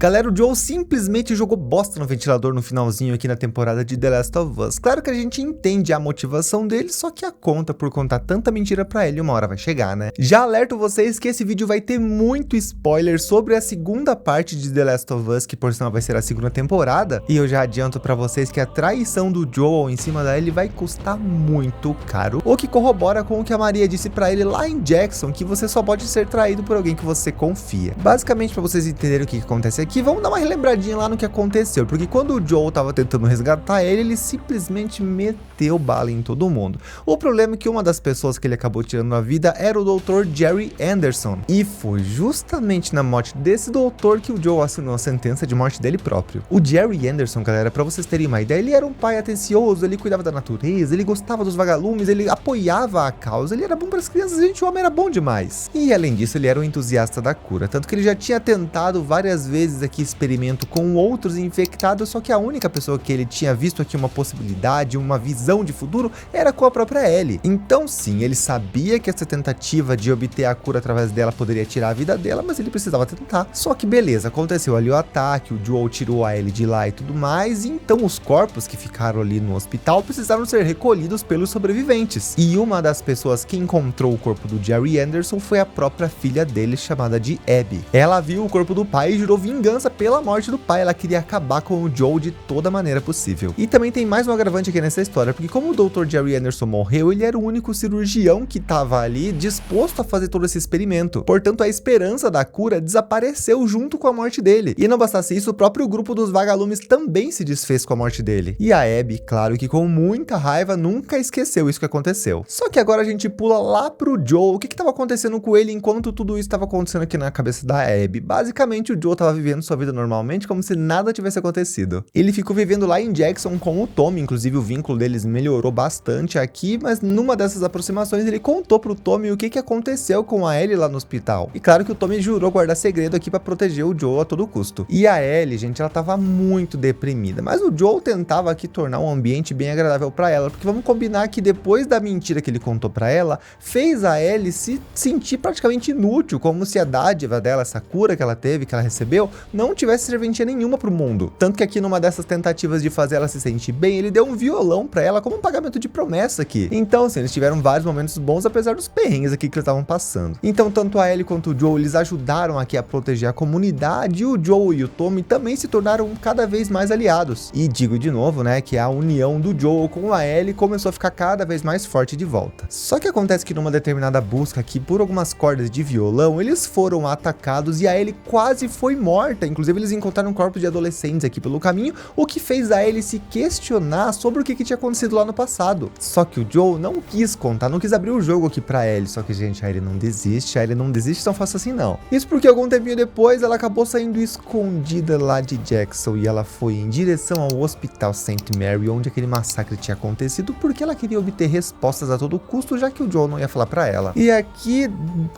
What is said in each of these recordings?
Galera, o Joel simplesmente jogou bosta no ventilador no finalzinho aqui na temporada de The Last of Us. Claro que a gente entende a motivação dele, só que a conta por contar tanta mentira pra ele uma hora vai chegar, né? Já alerto vocês que esse vídeo vai ter muito spoiler sobre a segunda parte de The Last of Us, que por sinal vai ser a segunda temporada, e eu já adianto pra vocês que a traição do Joel em cima da Ellie vai custar muito caro, o que corrobora com o que a Maria disse pra ele lá em Jackson, que você só pode ser traído por alguém que você confia. Basicamente, pra vocês entenderem o que acontece aqui, vamos dar uma relembradinha lá no que aconteceu, porque quando o Joel tava tentando resgatar ele, ele simplesmente meteu bala em todo mundo. O problema é que uma das pessoas que ele acabou tirando a vida era o Dr. Jerry Anderson, e foi justamente na morte desse doutor que o Joel assinou a sentença de morte dele próprio. O Jerry Anderson, galera, pra vocês terem uma ideia, ele era um pai atencioso, ele cuidava da natureza, ele gostava dos vagalumes, ele apoiava a causa, ele era bom para as crianças, gente, o homem era bom demais. E além disso, ele era um entusiasta da cura, tanto que ele já tinha tentado várias vezes aqui experimento com outros infectados, só que a única pessoa que ele tinha visto aqui uma possibilidade, uma visão de futuro, era com a própria Ellie. Então sim, ele sabia que essa tentativa de obter a cura através dela poderia tirar a vida dela, mas ele precisava tentar. Só que beleza, aconteceu ali o ataque, o Joel tirou a Ellie de lá e tudo mais, e então os corpos que ficaram ali no hospital precisaram ser recolhidos pelos sobreviventes. E uma das pessoas que encontrou o corpo do Jerry Anderson foi a própria filha dele, chamada de Abby. Ela viu o corpo do pai e jurou vingança pela morte do pai, ela queria acabar com o Joel de toda maneira possível. E também tem mais um agravante aqui nessa história, porque como o Dr. Jerry Anderson morreu, ele era o único cirurgião que estava ali disposto a fazer todo esse experimento. Portanto, a esperança da cura desapareceu junto com a morte dele. E não bastasse isso, o próprio grupo dos vagalumes também se desfez com a morte dele. E a Abby, claro que com muita raiva, nunca esqueceu isso que aconteceu. Só que agora a gente pula lá pro Joel. O que estava acontecendo com ele enquanto tudo isso estava acontecendo aqui na cabeça da Abby? Basicamente, o Joel estava vivendo sua vida normalmente, como se nada tivesse acontecido. Ele ficou vivendo lá em Jackson com o Tommy, inclusive o vínculo deles melhorou bastante aqui, mas numa dessas aproximações ele contou pro Tommy o que aconteceu com a Ellie lá no hospital. E claro que o Tommy jurou guardar segredo aqui pra proteger o Joel a todo custo. E a Ellie, gente, ela tava muito deprimida, mas o Joel tentava aqui tornar um ambiente bem agradável pra ela, porque vamos combinar que depois da mentira que ele contou pra ela, fez a Ellie se sentir praticamente inútil, como se a dádiva dela, essa cura que ela teve, que ela recebeu, não tivesse serventia nenhuma pro mundo. Tanto que aqui numa dessas tentativas de fazer ela se sentir bem, ele deu um violão pra ela como um pagamento de promessa aqui. Então, assim, eles tiveram vários momentos bons, apesar dos perrengues aqui que eles estavam passando. Então, tanto a Ellie quanto o Joel, eles ajudaram aqui a proteger a comunidade, e o Joel e o Tommy também se tornaram cada vez mais aliados. E digo de novo, né, que a união do Joel com a Ellie começou a ficar cada vez mais forte de volta. Só que acontece que numa determinada busca aqui por algumas cordas de violão, eles foram atacados e a Ellie quase foi morta. Inclusive, eles encontraram corpos de adolescentes aqui pelo caminho, o que fez a Ellie se questionar sobre o que tinha acontecido lá no passado. Só que o Joel não quis contar, não quis abrir o jogo aqui pra Ellie. Só que, gente, a Ellie não desiste tão fácil assim não. Isso porque algum tempinho depois ela acabou saindo escondida lá de Jackson e ela foi em direção ao Hospital St. Mary, onde aquele massacre tinha acontecido, porque ela queria obter respostas a todo custo, já que o Joel não ia falar pra ela. E aqui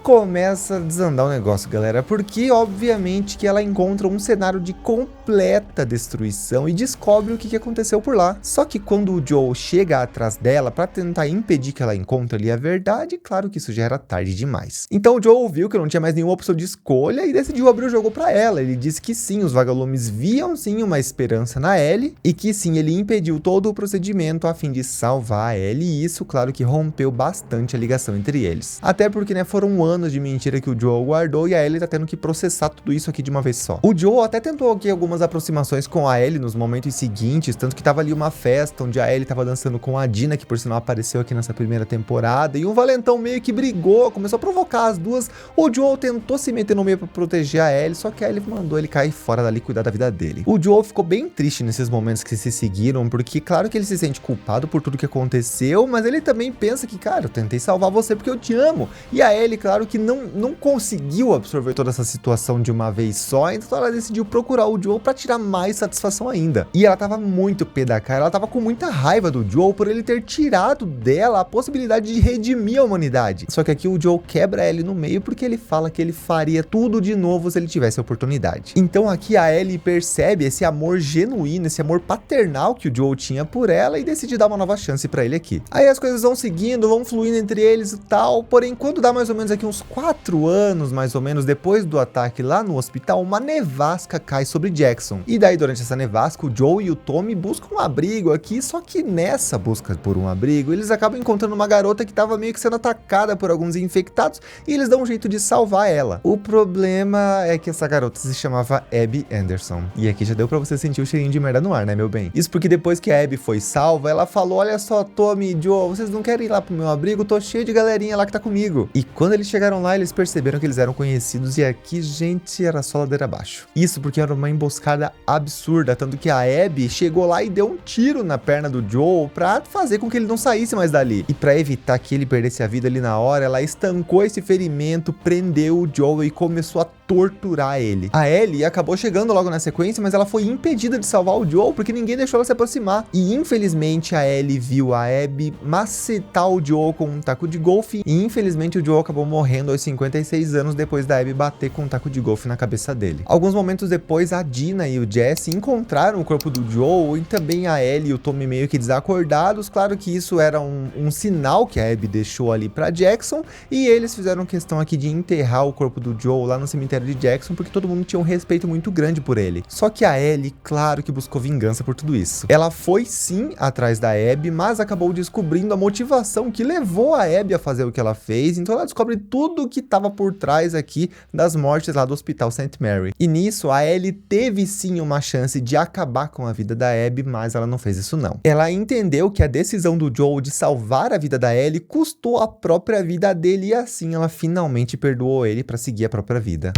começa a desandar o negócio, galera, porque obviamente que ela encontra um cenário de completa destruição e descobre o que aconteceu por lá. Só que quando o Joel chega atrás dela pra tentar impedir que ela encontre ali a verdade, claro que isso já era tarde demais. Então o Joel viu que não tinha mais nenhuma opção de escolha e decidiu abrir o jogo pra ela. Ele disse que sim, os vagalumes viam sim uma esperança na Ellie e que sim, ele impediu todo o procedimento a fim de salvar a Ellie, e isso, claro que rompeu bastante a ligação entre eles. Até porque, né, foram anos de mentira que o Joel guardou e a Ellie tá tendo que processar tudo isso aqui de uma vez só. O Joel até tentou aqui algumas aproximações com a Ellie nos momentos seguintes, tanto que tava ali uma festa onde a Ellie tava dançando com a Dina, que por sinal apareceu aqui nessa primeira temporada, e o Valentão meio que brigou, começou a provocar as duas. O Joel tentou se meter no meio pra proteger a Ellie, só que a Ellie mandou ele cair fora dali e cuidar da vida dele. O Joel ficou bem triste nesses momentos que se seguiram, porque claro que ele se sente culpado por tudo que aconteceu, mas ele também pensa que, cara, eu tentei salvar você porque eu te amo. E a Ellie, claro que não conseguiu absorver toda essa situação de uma vez só, então ela decidiu procurar o Joel pra tirar mais satisfação ainda. E ela tava muito pé da cara, ela tava com muita raiva do Joel por ele ter tirado dela a possibilidade de redimir a humanidade. Só que aqui o Joel quebra a Ellie no meio porque ele fala que ele faria tudo de novo se ele tivesse a oportunidade. Então aqui a Ellie percebe esse amor genuíno, esse amor paternal que o Joel tinha por ela e decide dar uma nova chance pra ele aqui. Aí as coisas vão seguindo, vão fluindo entre eles e tal, porém quando dá mais ou menos aqui uns 4 anos, mais ou menos, depois do ataque lá no hospital, uma nevasca cai sobre Jackson. E daí durante essa nevasca, o Joel e o Tommy buscam um abrigo aqui, só que nessa busca por um abrigo, eles acabam encontrando uma garota que tava meio que sendo atacada por alguns infectados e eles dão um jeito de salvar ela. O problema é que essa garota se chamava Abby Anderson. E aqui já deu pra você sentir o cheirinho de merda no ar, né, meu bem? Isso porque depois que a Abby foi salva, ela falou: olha só, Tommy e Joel, vocês não querem ir lá pro meu abrigo? Tô cheio de galerinha lá que tá comigo. E quando eles chegaram lá, eles perceberam que eles eram conhecidos e aqui, gente, era só ladeira abaixo. Isso porque era uma emboscada absurda, tanto que a Abby chegou lá e deu um tiro na perna do Joel pra fazer com que ele não saísse mais dali. E pra evitar que ele perdesse a vida ali na hora, ela estancou esse ferimento, prendeu o Joel e começou a torturar ele. A Ellie acabou chegando logo na sequência, mas ela foi impedida de salvar o Joel porque ninguém deixou ela se aproximar. E infelizmente a Ellie viu a Abby macetar o Joel com um taco de golfe e infelizmente o Joel acabou morrendo aos 56 anos depois da Abby bater com um taco de golfe na cabeça dele. Alguns momentos depois, a Dina e o Jesse encontraram o corpo do Joel e também a Ellie e o Tommy meio que desacordados. Claro que isso era um sinal que a Abby deixou ali pra Jackson e eles fizeram questão aqui de enterrar o corpo do Joel lá no cemitério de Jackson porque todo mundo tinha um respeito muito grande por ele. Só que a Ellie, claro que buscou vingança por tudo isso. Ela foi sim atrás da Abby, mas acabou descobrindo a motivação que levou a Abby a fazer o que ela fez, então ela descobre tudo o que estava por trás aqui das mortes lá do Hospital St. Mary. E nisso a Ellie teve sim uma chance de acabar com a vida da Abby, mas ela não fez isso não. Ela entendeu que a decisão do Joel de salvar a vida da Ellie custou a própria vida dele e assim ela finalmente perdoou ele para seguir a própria vida.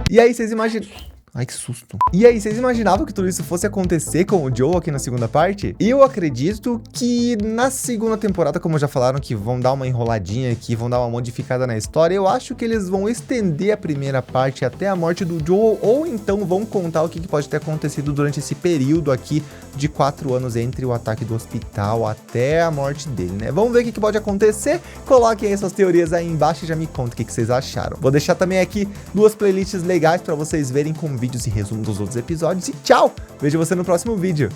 E aí vocês imaginam... Ai, que susto. E aí, vocês imaginavam que tudo isso fosse acontecer com o Joel aqui na segunda parte? Eu acredito que na segunda temporada, como já falaram que vão dar uma enroladinha aqui, vão dar uma modificada na história, eu acho que eles vão estender a primeira parte até a morte do Joel, ou então vão contar o que pode ter acontecido durante esse período aqui de 4 anos entre o ataque do hospital até a morte dele, né? Vamos ver o que pode acontecer. Coloquem aí suas teorias aí embaixo e já me conta o que vocês acharam. Vou deixar também aqui 2 playlists legais para vocês verem com vídeos e resumo dos outros episódios. E tchau! Vejo você no próximo vídeo.